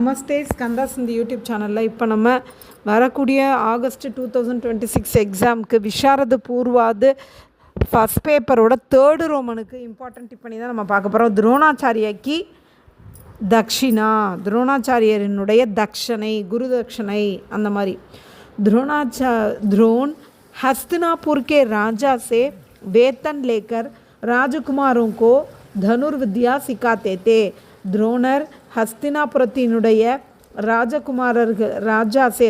நமஸ்தே ஸ்கந்தாஸ் இந்த யூடியூப் சேனலில் இப்போ நம்ம வரக்கூடிய ஆகஸ்ட் 2026 எக்ஸாமுக்கு விஷாரத பூர்வாது ஃபஸ்ட் பேப்பரோட தேர்டு ரோமனுக்கு இம்பார்ட்டன்ட் டிப்பணி தான் நம்ம பார்க்க போகிறோம். துரோணாச்சாரியாக்கி தக்ஷிணா, துரோணாச்சாரியனுடைய தக்ஷனை, குரு தக்ஷனை அந்த மாதிரி. द्रोण हस्तिनापुर के राजा से वेतन लेकर राजकुमारों को धनुर्विद्या सिखाते थे. द्रोणर ஹஸ்தினாபுரத்தினுடைய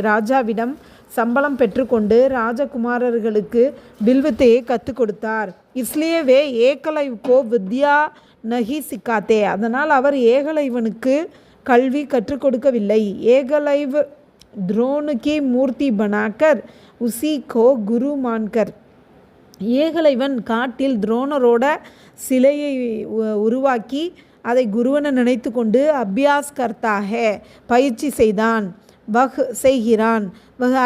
ராஜாவிடம் சம்பளம் பெற்றுக்கொண்டு ராஜகுமாரர்களுக்கு வில்வித்தையை கற்றுக் கொடுத்தார். இஸ்லியே வே ஏகலைவ்கோ வித்யா நஹி சிக்காத்தே, அதனால் அவர் ஏகலைவனுக்கு கல்வி கற்றுக் கொடுக்கவில்லை. ஏகலைவ் द्रोण की मूर्ति बनाकर उसी को गुरु मानकर, ஏகலைவன் காட்டில் துரோணரோட சிலையை உருவாக்கி அதை குருவனை நினைத்து கொண்டு அபியாஸ் கர்த்தாக பயிற்சி செய்தான். செய்கிறான்.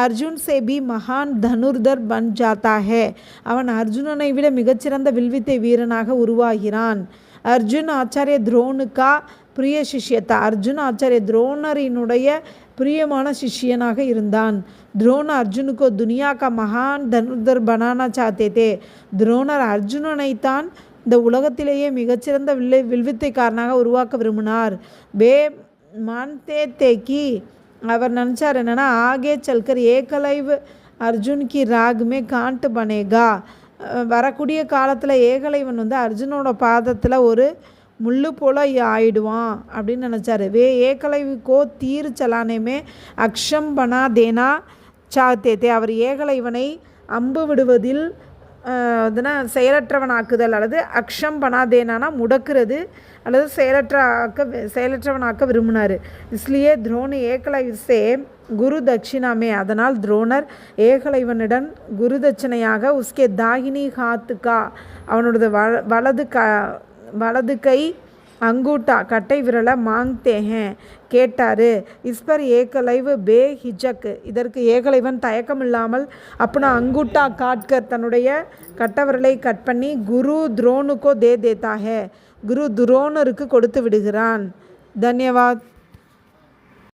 அர்ஜுன் சே பி மகான் தனுர்தர் பன் ஜாத்தா ஹே, அவன் அர்ஜுனனை விட மிகச்சிறந்த வில்வித்தை வீரனாக உருவாகிறான். அர்ஜுன் ஆச்சாரிய துரோணுக்கா பிரிய சிஷ்யத்தா, அர்ஜுன் ஆச்சாரிய துரோணரினுடைய பிரியமான சிஷ்யனாக இருந்தான். द्रोण अर्जुन को दुनिया का महान धनुर्धर बनाना चाहते थे. துரோணர் அர்ஜுனனைத்தான் இந்த உலகத்திலேயே மிகச்சிறந்த வில்வித்தைக்காரனாக உருவாக்க விரும்பினார். வே மான்தே தேக்கி, அவர் நினச்சார் என்னென்னா, ஆகே சல்கர் ஏகலைவ் அர்ஜுன் கி ராக்மே காண்ட் பனேகா, வரக்கூடிய காலத்தில் ஏகலைவன் அர்ஜுனோட பாதத்தில் ஒரு முள்ளு போல் ஆயிடுவான் அப்படின்னு நினச்சாரு. வே ஏகலைவுக்கோ தீர் சலானேமே அக்ஷம் பனா தேனா சாத்தேத்தே, அவர் ஏகலைவனை அம்பு விடுவதில் செயலற்றவனாக்குதல் அல்லது அக்ஷம் பனாதேனானா முடக்கிறது அல்லது செயலற்றவனாக்க விரும்பினார். இஸ்லியே துரோணி ஏகலைவ்சே குரு தட்சிணாமே, அதனால் துரோணர் ஏகலைவனிடம் குரு தட்சிணையாக உஸ்கே தாகினி ஹாத்துக்கா, அவனோட வலது கை அங்கூட்டா கட்டை விரலை மாங்தேஹேன் கேட்டார். இஸ்பர் ஏகலைவ் பே ஹிஜக், இதற்கு ஏகலைவன் தயக்கமில்லாமல் அப்பனா அங்கூட்டா காட்கர் தன்னுடைய கட்டவிரலை கட் பண்ணி குரு துரோணுக்கோ தேதாஹே, குரு துரோணருக்கு கொடுத்து விடுகிறான். தன்யவாத்.